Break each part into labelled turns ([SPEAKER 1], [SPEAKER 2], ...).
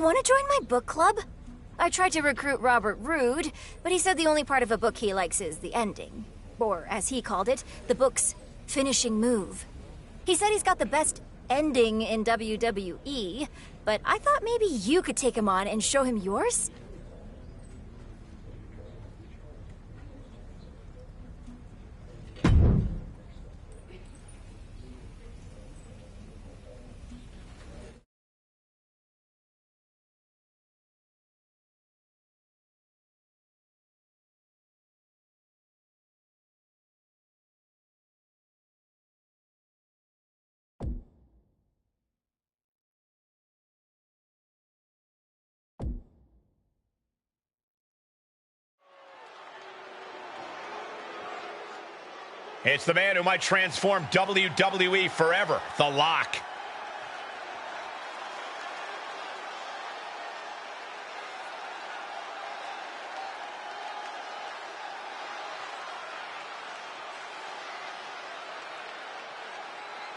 [SPEAKER 1] Want to join my book club? I tried to recruit Robert Roode, but he said the only part of a book he likes is the ending. Or, as he called it, the book's finishing move. He said he's got the best ending in WWE, but I thought maybe you could take him on and show him yours?
[SPEAKER 2] It's the man who might transform WWE forever, The Lock.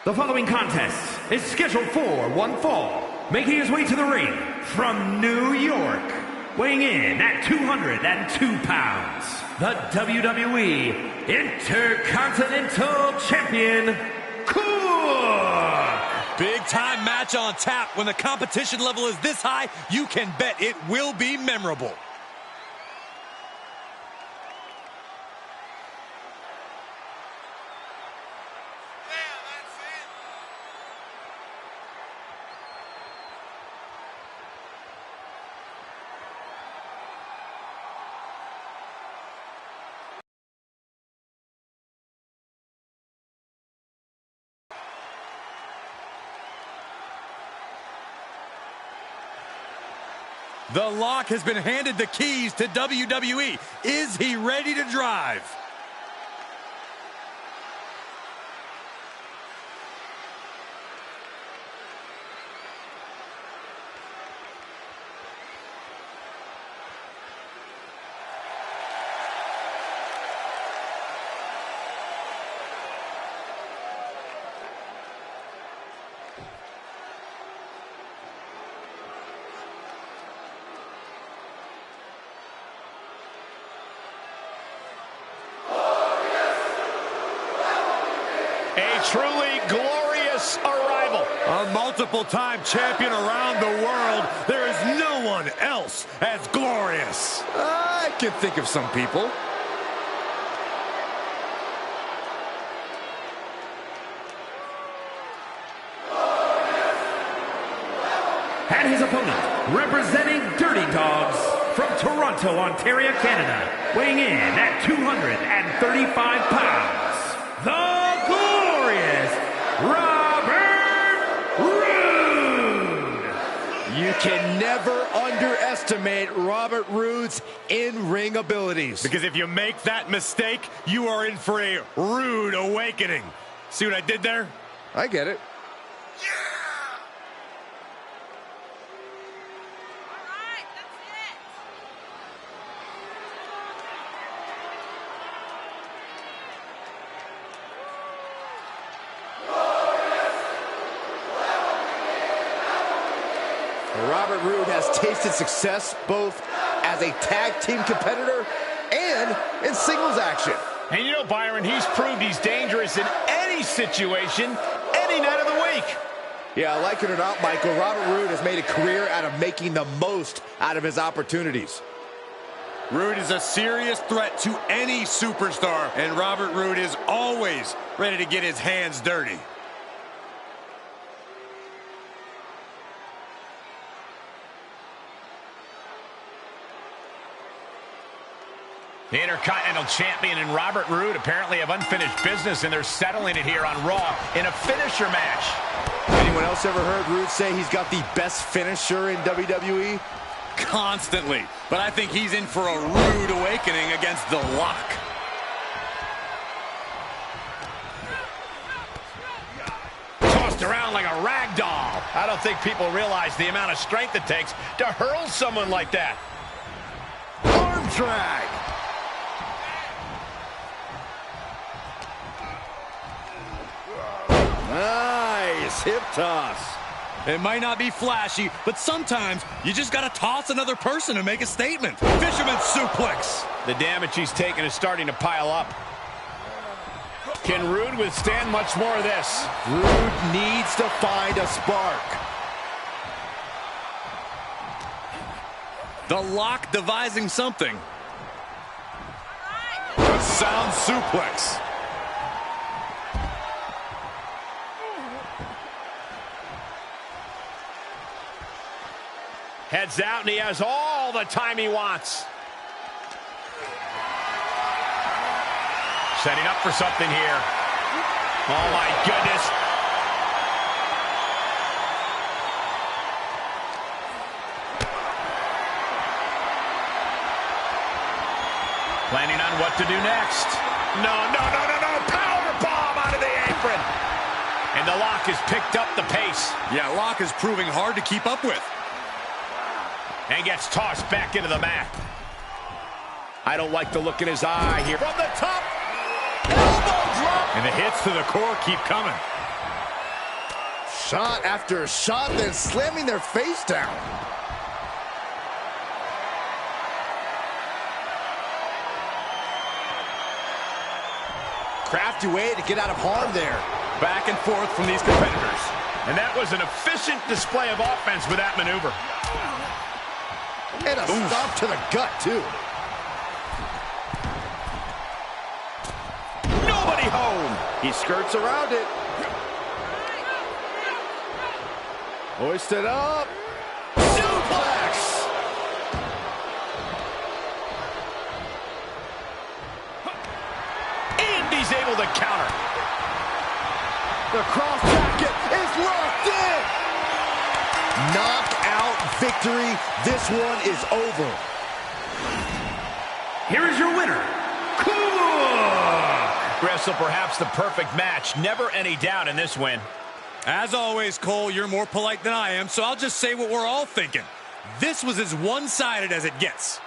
[SPEAKER 3] The following contest is scheduled for one fall, making his way to the ring from New York, weighing in at 202 pounds, the WWE Intercontinental Champion, Cook!
[SPEAKER 4] Big time match on tap. When the competition level is this high, you can bet it will be memorable. The Lock has been handed the keys to WWE. Is he ready to drive?
[SPEAKER 2] A truly glorious arrival.
[SPEAKER 4] A multiple-time champion around the world. There is no one else as glorious.
[SPEAKER 5] I can think of some people.
[SPEAKER 3] And his opponent, representing Dirty Dogs from Toronto, Ontario, Canada, weighing in at 235 pounds, the glorious Robert Roode!
[SPEAKER 5] You can never underestimate Robert Roode's in-ring abilities.
[SPEAKER 4] Because if you make that mistake, you are in for a rude awakening. See what I did there?
[SPEAKER 5] I get it. Robert Roode has tasted success both as a tag team competitor and in singles action.
[SPEAKER 2] And you know, Byron, he's proved he's dangerous in any situation, any night of the week.
[SPEAKER 5] Yeah, like it or not, Michael, Robert Roode has made a career out of making the most out of his opportunities.
[SPEAKER 4] Roode is a serious threat to any superstar, and Robert Roode is always ready to get his hands dirty.
[SPEAKER 2] The Intercontinental Champion and Robert Roode apparently have unfinished business, and they're settling it here on Raw in a finisher match.
[SPEAKER 5] Anyone else ever heard Roode say he's got the best finisher in WWE?
[SPEAKER 4] Constantly. But I think he's in for a rude awakening against The Lock.
[SPEAKER 2] Tossed around like a rag doll. I don't think people realize the amount of strength it takes to hurl someone like that.
[SPEAKER 5] Arm drag. Nice hip toss.
[SPEAKER 4] It might not be flashy, but sometimes you just got to toss another person to make a statement. Fisherman suplex.
[SPEAKER 2] The damage he's taken is starting to pile up. Can Rude withstand much more of this?
[SPEAKER 5] Rude needs to find a spark.
[SPEAKER 4] The Lock devising something. A sound suplex.
[SPEAKER 2] Heads out, and he has all the time he wants. Setting up for something here. Oh, my goodness. Planning on what to do next. No. Power bomb out of the apron. And the Lock has picked up the pace.
[SPEAKER 4] Yeah, Lock is proving hard to keep up with.
[SPEAKER 2] And gets tossed back into the mat. I don't like the look in his eye here. From the top. Elbow drop.
[SPEAKER 4] And the hits to the core keep coming.
[SPEAKER 5] Shot after shot, then slamming their face down. Crafty way to get out of harm there.
[SPEAKER 4] Back and forth from these competitors.
[SPEAKER 2] And that was an efficient display of offense with that maneuver.
[SPEAKER 5] And a stomp to the gut, too.
[SPEAKER 2] Nobody home.
[SPEAKER 5] He skirts around it. Hoisted up. Suplex.
[SPEAKER 2] And he's able to counter.
[SPEAKER 5] The cross jacket is locked in. Knockout victory. This one is over.
[SPEAKER 3] Here is your winner, Cook.
[SPEAKER 2] Wrestle perhaps the perfect match. Never any doubt in this win.
[SPEAKER 4] As always, Cole, you're more polite than I am, so I'll just say what we're all thinking. This was as one-sided as it gets.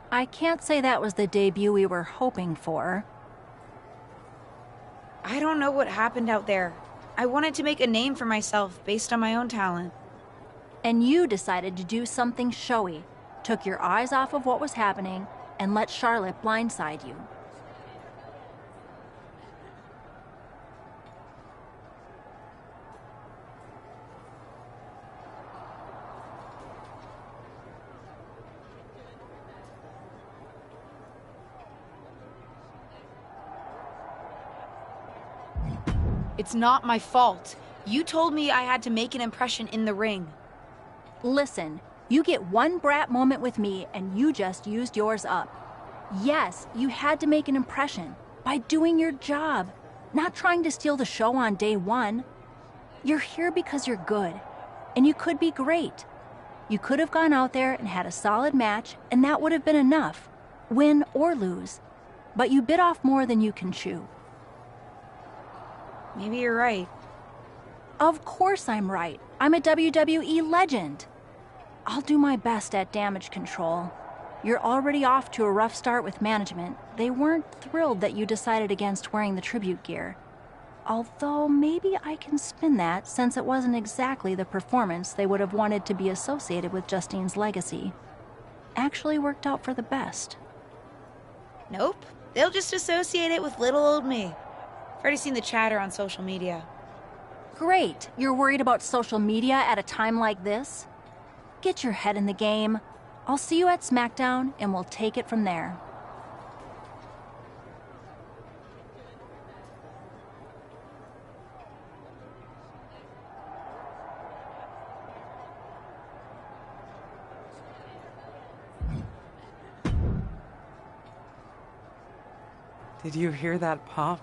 [SPEAKER 6] I can't say that was the debut we were hoping for.
[SPEAKER 7] I don't know what happened out there. I wanted to make a name for myself based on my own talent.
[SPEAKER 6] And you decided to do something showy. Took your eyes off of what was happening and let Charlotte blindside you.
[SPEAKER 7] It's not my fault. You told me I had to make an impression in the ring.
[SPEAKER 6] Listen, you get one brat moment with me and you just used yours up. Yes, you had to make an impression by doing your job, not trying to steal the show on day one. You're here because you're good, and you could be great. You could have gone out there and had a solid match, and that would have been enough, win or lose. But you bit off more than you can chew.
[SPEAKER 7] Maybe you're right.
[SPEAKER 6] Of course I'm right. I'm a WWE legend. I'll do my best at damage control. You're already off to a rough start with management. They weren't thrilled that you decided against wearing the tribute gear. Although maybe I can spin that, since it wasn't exactly the performance they would have wanted to be associated with Justine's legacy. Actually worked out for the best.
[SPEAKER 7] Nope. They'll just associate it with little old me. I've already seen the chatter on social media.
[SPEAKER 6] Great. You're worried about social media at a time like this? Get your head in the game. I'll see you at SmackDown, and we'll take it from there.
[SPEAKER 8] Did you hear that pop?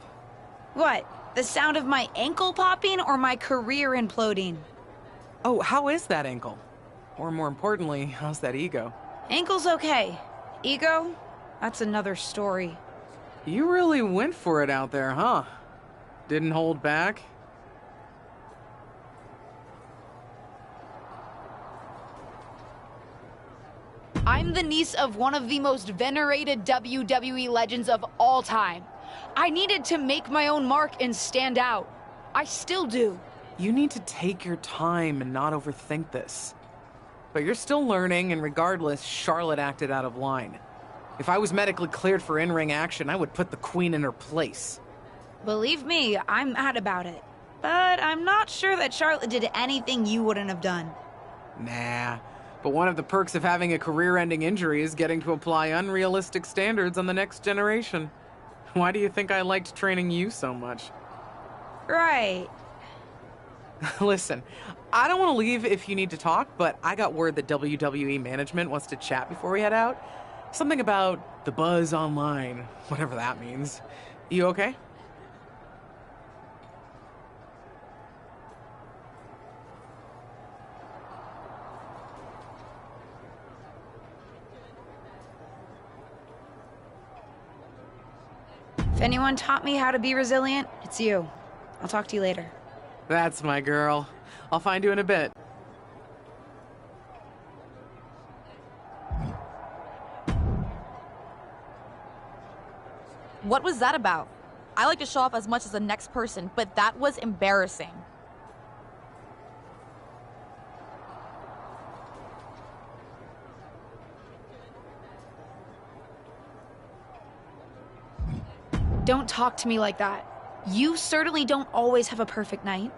[SPEAKER 7] What? The sound of my ankle popping or my career imploding?
[SPEAKER 8] Oh, how is that ankle? Or more importantly, how's that ego?
[SPEAKER 7] Ankle's okay. Ego? That's another story.
[SPEAKER 8] You really went for it out there, huh? Didn't hold back?
[SPEAKER 7] I'm the niece of one of the most venerated WWE legends of all time. I needed to make my own mark and stand out. I still do.
[SPEAKER 8] You need to take your time and not overthink this. But you're still learning, and regardless, Charlotte acted out of line. If I was medically cleared for in-ring action, I would put the Queen in her place.
[SPEAKER 7] Believe me, I'm mad about it. But I'm not sure that Charlotte did anything you wouldn't have done.
[SPEAKER 8] Nah. But one of the perks of having a career-ending injury is getting to apply unrealistic standards on the next generation. Why do you think I liked training you so much?
[SPEAKER 7] Right.
[SPEAKER 8] Listen, I don't want to leave if you need to talk, but I got word that WWE management wants to chat before we head out. Something about the buzz online, whatever that means. You okay?
[SPEAKER 7] If anyone taught me how to be resilient, it's you. I'll talk to you later.
[SPEAKER 8] That's my girl. I'll find you in a bit.
[SPEAKER 9] What was that about? I like to show off as much as the next person, but that was embarrassing.
[SPEAKER 7] Don't talk to me like that. You certainly don't always have a perfect night.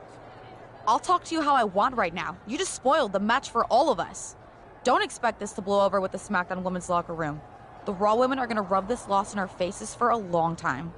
[SPEAKER 9] I'll talk to you how I want right now. You just spoiled the match for all of us. Don't expect this to blow over with the SmackDown women's locker room. The Raw women are gonna rub this loss in our faces for a long time.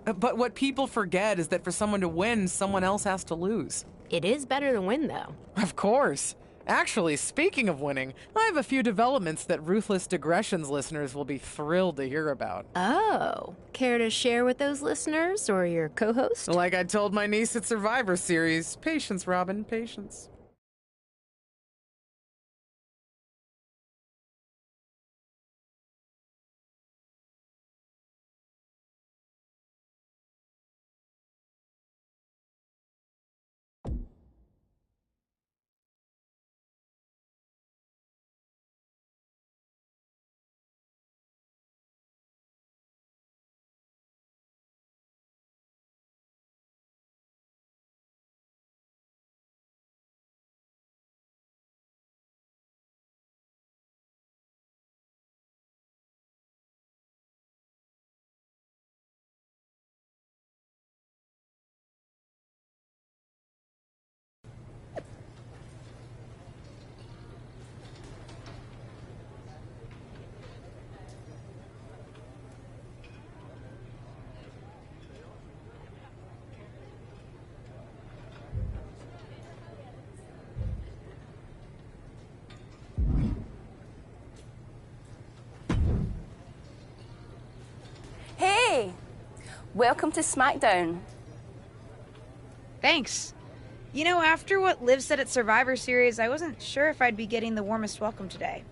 [SPEAKER 8] But what people forget is that for someone to win, someone else has to lose.
[SPEAKER 10] It is better to win, though.
[SPEAKER 8] Of course. Actually, speaking of winning, I have a few developments that Ruthless Digressions listeners will be thrilled to hear about.
[SPEAKER 10] Oh, care to share with those listeners or your co-host?
[SPEAKER 8] Like I told my niece at Survivor Series, patience, Robin, patience.
[SPEAKER 11] welcome to SmackDown.
[SPEAKER 7] Thanks. You know, after what Liv said at Survivor Series, I wasn't sure if I'd be getting the warmest welcome today.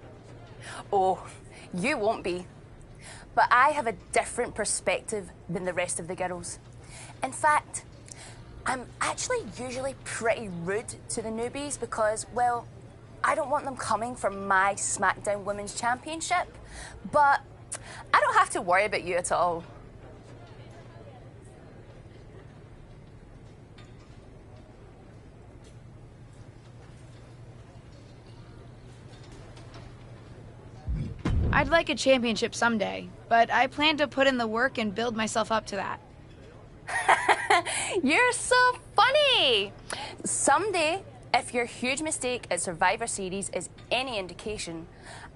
[SPEAKER 11] Oh, you won't be. But I have a different perspective than the rest of the girls. In fact, I'm actually usually pretty rude to the newbies because, well, I don't want them coming for my SmackDown Women's Championship. But I don't have to worry about you at all.
[SPEAKER 7] I'd like a championship someday, but I plan to put in the work and build myself up to that.
[SPEAKER 11] You're so funny! Someday, if your huge mistake at Survivor Series is any indication,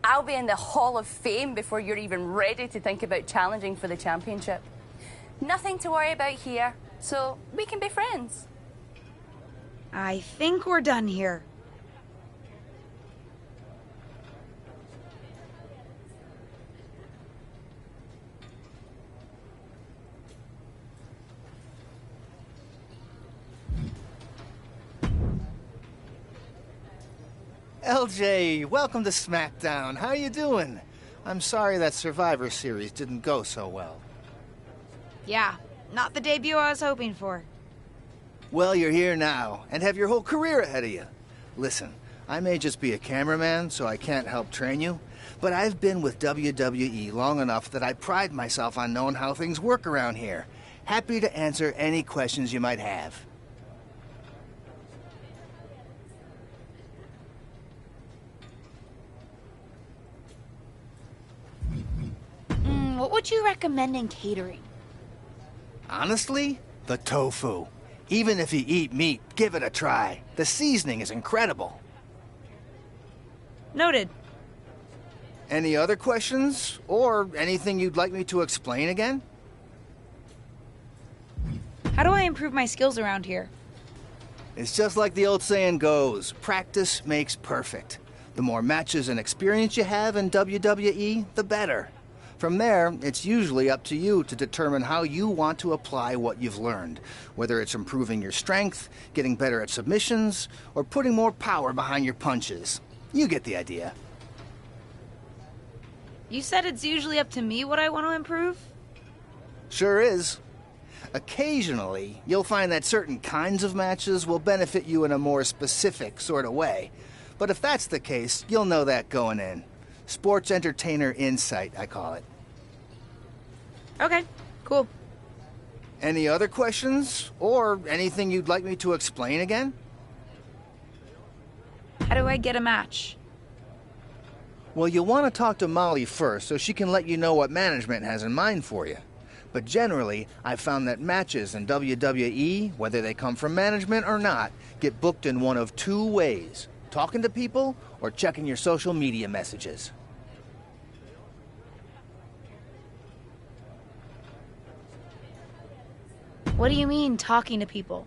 [SPEAKER 11] I'll be in the Hall of Fame before you're even ready to think about challenging for the championship. Nothing to worry about here, so we can be friends.
[SPEAKER 7] I think we're done here.
[SPEAKER 12] LJ, welcome to SmackDown. How you doing? I'm sorry that Survivor Series didn't go so well.
[SPEAKER 7] Yeah, not the debut I was hoping for.
[SPEAKER 12] Well, you're here now, and have your whole career ahead of you. Listen, I may just be a cameraman, so I can't help train you, but I've been with WWE long enough that I pride myself on knowing how things work around here. Happy to answer any questions you might have.
[SPEAKER 7] What would you recommend in catering?
[SPEAKER 12] Honestly, the tofu. Even if you eat meat, give it a try. The seasoning is incredible.
[SPEAKER 7] Noted.
[SPEAKER 12] Any other questions? Or anything you'd like me to explain again?
[SPEAKER 7] How do I improve my skills around here?
[SPEAKER 12] It's just like the old saying goes, practice makes perfect. The more matches and experience you have in WWE, the better. From there, it's usually up to you to determine how you want to apply what you've learned, whether it's improving your strength, getting better at submissions, or putting more power behind your punches. You get the idea.
[SPEAKER 7] You said it's usually up to me what I want to improve?
[SPEAKER 12] Sure is. Occasionally, you'll find that certain kinds of matches will benefit you in a more specific sort of way. But if that's the case, you'll know that going in. Sports entertainer insight, I call it.
[SPEAKER 7] Okay, cool.
[SPEAKER 12] Any other questions? Or anything you'd like me to explain again?
[SPEAKER 7] How do I get a match?
[SPEAKER 12] Well, you'll want to talk to Molly first so she can let you know what management has in mind for you. But generally, I've found that matches in WWE, whether they come from management or not, get booked in one of two ways: talking to people or checking your social media messages.
[SPEAKER 7] What do you mean, talking to people?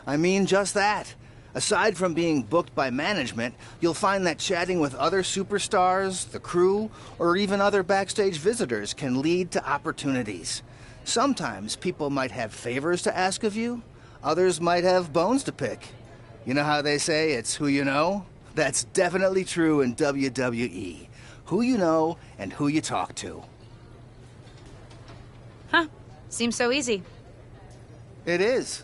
[SPEAKER 12] I mean just that. Aside from being booked by management, you'll find that chatting with other superstars, the crew, or even other backstage visitors can lead to opportunities. Sometimes people might have favors to ask of you, others might have bones to pick. You know how they say it's who you know? That's definitely true in WWE. Who you know and who you talk to.
[SPEAKER 7] Huh. Seems so easy.
[SPEAKER 12] It is.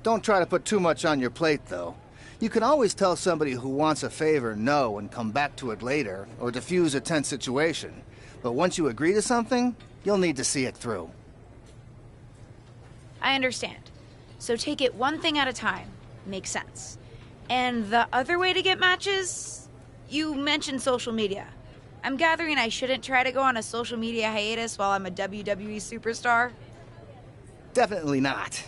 [SPEAKER 12] Don't try to put too much on your plate, though. You can always tell somebody who wants a favor no and come back to it later, or diffuse a tense situation. But once you agree to something, you'll need to see it through.
[SPEAKER 7] I understand. So take it one thing at a time. Makes sense. And the other way to get matches? You mentioned social media. I'm gathering I shouldn't try to go on a social media hiatus while I'm a WWE superstar?
[SPEAKER 12] Definitely not.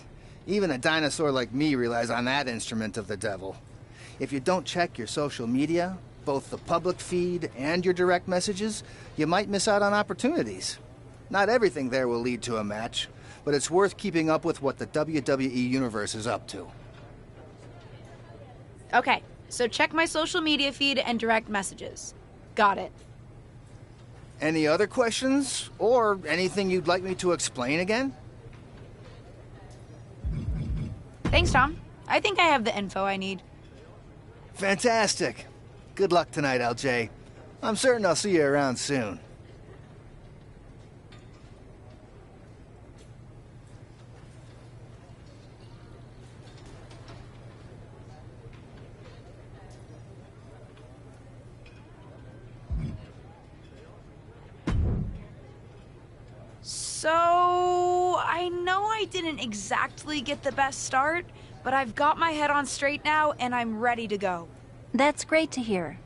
[SPEAKER 12] Even a dinosaur like me relies on that instrument of the devil. If you don't check your social media, both the public feed and your direct messages, you might miss out on opportunities. Not everything there will lead to a match, but it's worth keeping up with what the WWE Universe is up to.
[SPEAKER 7] Okay, so check my social media feed and direct messages. Got it.
[SPEAKER 12] Any other questions? Or anything you'd like me to explain again?
[SPEAKER 7] Thanks, Tom. I think I have the info I need.
[SPEAKER 12] Fantastic. Good luck tonight, LJ. I'm certain I'll see you around soon.
[SPEAKER 7] So, I know I didn't exactly get the best start, but I've got my head on straight now and I'm ready to go.
[SPEAKER 6] That's great to hear.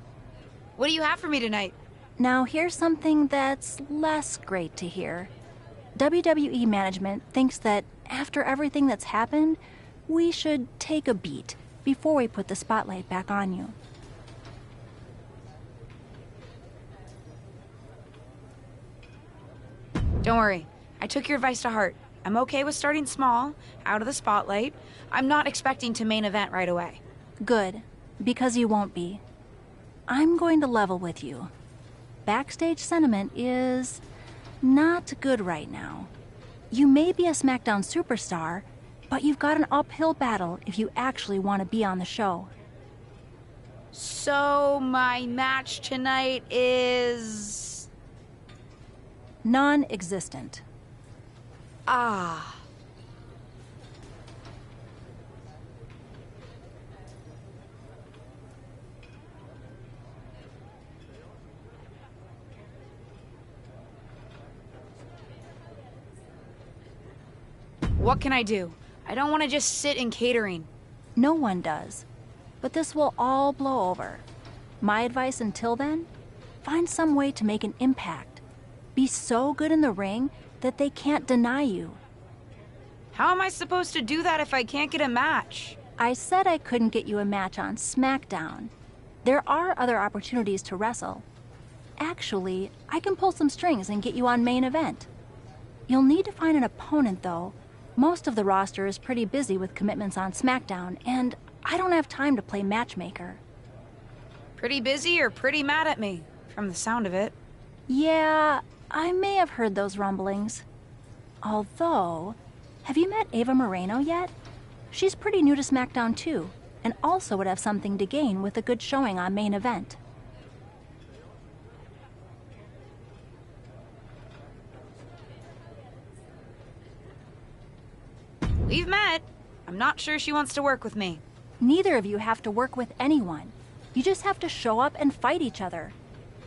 [SPEAKER 7] What do you have for me tonight?
[SPEAKER 6] Now, here's something that's less great to hear. WWE management thinks that after everything that's happened, we should take a beat before we put the spotlight back on you.
[SPEAKER 7] Don't worry. I took your advice to heart. I'm okay with starting small, out of the spotlight. I'm not expecting to main event right away.
[SPEAKER 6] Good, because you won't be. I'm going to level with you. Backstage sentiment is not good right now. You may be a SmackDown superstar, but you've got an uphill battle if you actually want to be on the show.
[SPEAKER 7] So, my match tonight is...
[SPEAKER 6] non-existent.
[SPEAKER 7] Ah. What can I do? I don't want to just sit in catering.
[SPEAKER 6] No one does. But this will all blow over. My advice until then? Find some way to make an impact. Be so good in the ring that they can't deny you.
[SPEAKER 7] How am I supposed to do that if I can't get a match?
[SPEAKER 6] I said I couldn't get you a match on SmackDown. There are other opportunities to wrestle. Actually, I can pull some strings and get you on main event. You'll need to find an opponent, though. Most of the roster is pretty busy with commitments on SmackDown, and I don't have time to play matchmaker.
[SPEAKER 7] Pretty busy or pretty mad at me, from the sound of it.
[SPEAKER 6] Yeah, I may have heard those rumblings. Although, have you met Ava Moreno yet? She's pretty new to SmackDown too, and also would have something to gain with a good showing on main event.
[SPEAKER 7] We've met. I'm not sure she wants to work with me.
[SPEAKER 6] Neither of you have to work with anyone. You just have to show up and fight each other.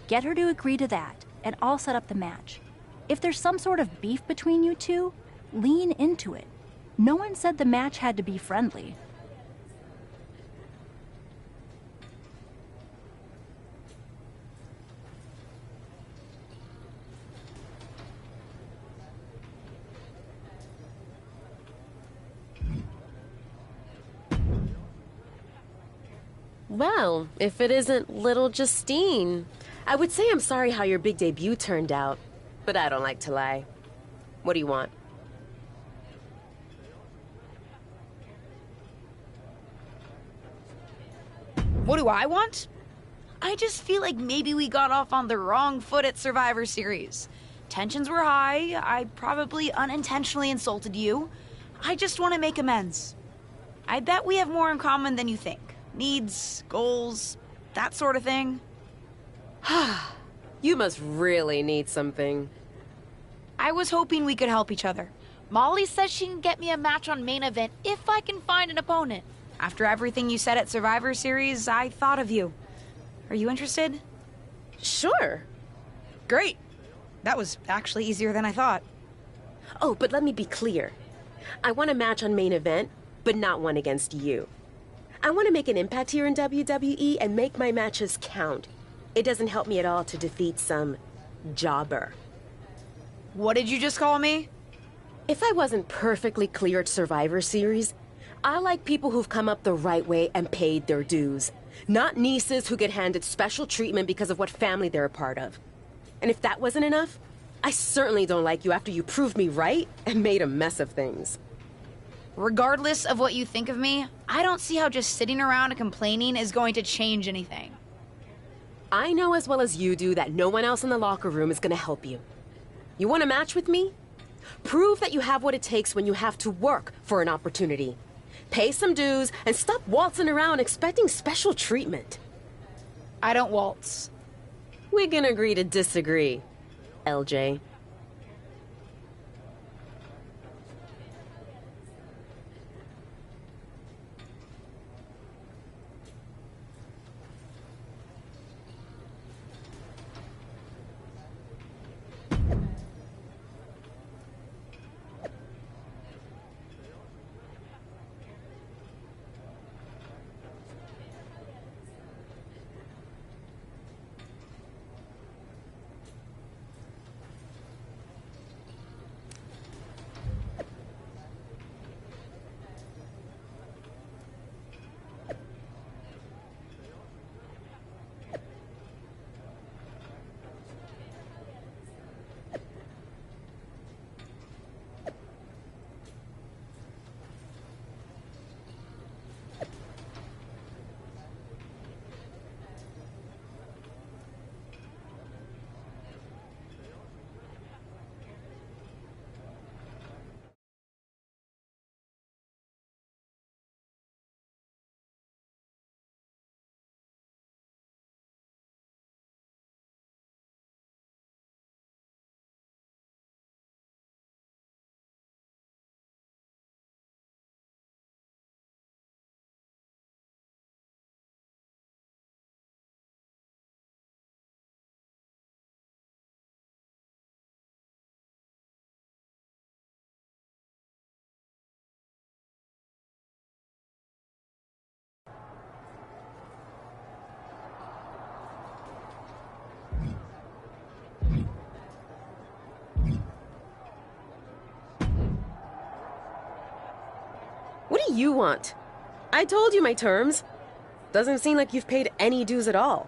[SPEAKER 6] Get her to agree to that, and I'll set up the match. If there's some sort of beef between you two, lean into it. No one said the match had to be friendly.
[SPEAKER 13] Well, if it isn't little Justine. I would say I'm sorry how your big debut turned out, but I don't like to lie. What do you want?
[SPEAKER 7] What do I want? I just feel like maybe we got off on the wrong foot at Survivor Series. Tensions were high. I probably unintentionally insulted you. I just want to make amends. I bet we have more in common than you think. Needs, goals, that sort of thing.
[SPEAKER 13] You must really need something.
[SPEAKER 7] I was hoping we could help each other. Molly says she can get me a match on main event if I can find an opponent. After everything you said at Survivor Series, I thought of you. Are you interested?
[SPEAKER 13] Sure.
[SPEAKER 7] Great. That was actually easier than I thought.
[SPEAKER 13] Oh, but let me be clear. I want a match on main event, but not one against you. I want to make an impact here in WWE and make my matches count. It doesn't help me at all to defeat some jobber.
[SPEAKER 7] What did you just call me?
[SPEAKER 13] If I wasn't perfectly clear at Survivor Series, I like people who've come up the right way and paid their dues. Not nieces who get handed special treatment because of what family they're a part of. And if that wasn't enough, I certainly don't like you after you proved me right and made a mess of things.
[SPEAKER 7] Regardless of what you think of me, I don't see how just sitting around and complaining is going to change anything.
[SPEAKER 13] I know as well as you do that no one else in the locker room is going to help you. You want a match with me? Prove that you have what it takes when you have to work for an opportunity. pay some dues, and stop waltzing around expecting special treatment.
[SPEAKER 7] I don't waltz.
[SPEAKER 13] We can agree to disagree, LJ. What do you want? I told you my terms. Doesn't seem like you've paid any dues at all.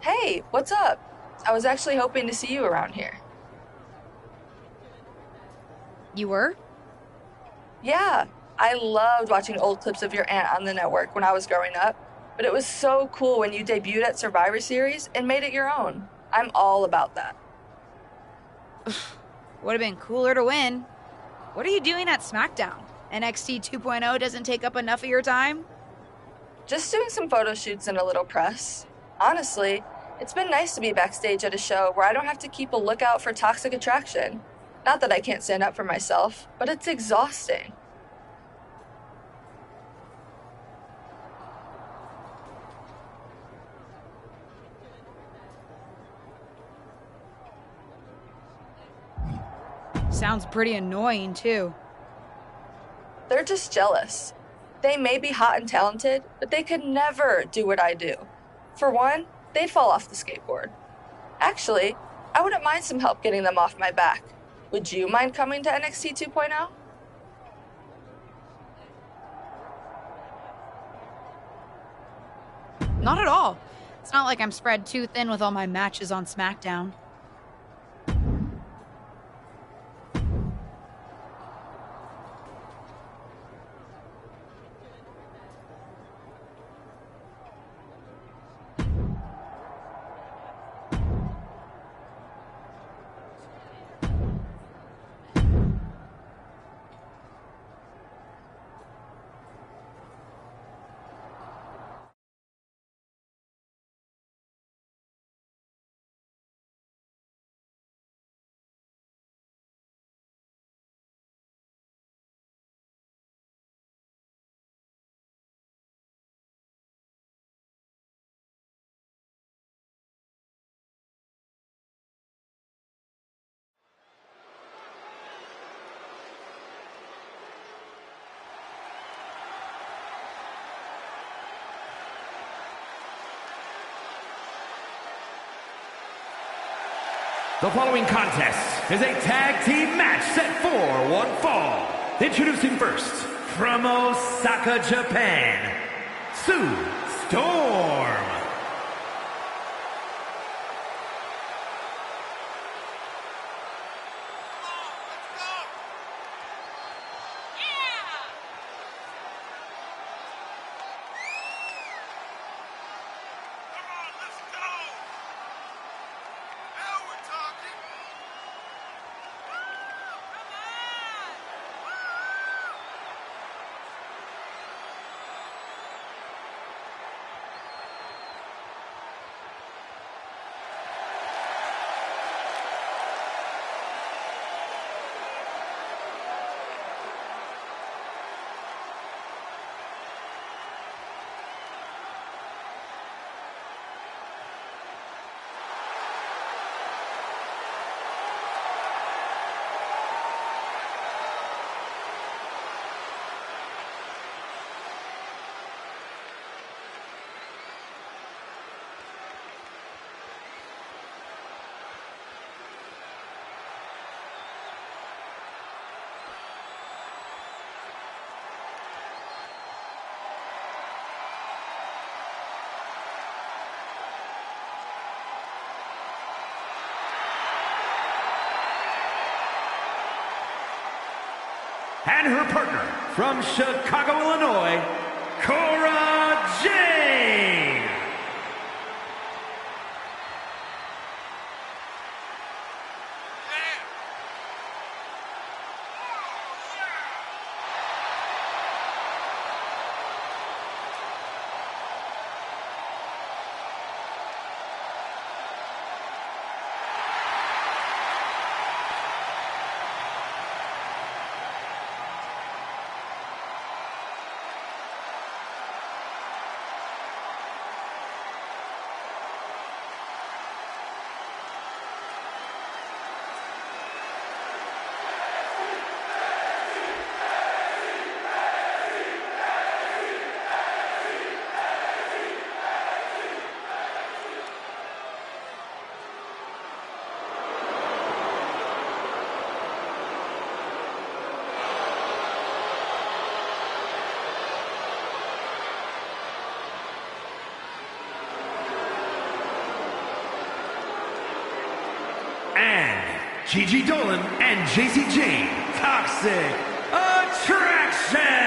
[SPEAKER 14] Hey, what's up? I was actually hoping to see you around here.
[SPEAKER 7] You were?
[SPEAKER 14] Yeah, I loved watching old clips of your aunt on the network when I was growing up, but it was so cool when you debuted at Survivor Series and made it your own. I'm all about that.
[SPEAKER 7] Would have been cooler to win. What are you doing at SmackDown? NXT 2.0 doesn't take up enough of your time?
[SPEAKER 14] Just doing some photo shoots and a little press. Honestly, it's been nice to be backstage at a show where I don't have to keep a lookout for toxic attraction. Not that I can't stand up for myself, but it's exhausting.
[SPEAKER 7] Sounds pretty annoying, too.
[SPEAKER 14] They're just jealous. They may be hot and talented, but they could never do what I do. For one, they'd fall off the skateboard. Actually, I wouldn't mind some help getting them off my back. Would you mind coming to NXT 2.0?
[SPEAKER 7] Not at all. It's not like I'm spread too thin with all my matches on SmackDown.
[SPEAKER 3] The following contest is a tag team match set for one fall. Introducing first, from Osaka, Japan, Sue Storm. And her partner from Chicago, Illinois, Cora Jade. And Gigi Dolan and JC Jane, Toxic Attraction!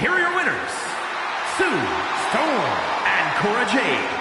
[SPEAKER 3] Here are your winners, Sue Storm and Cora Jade.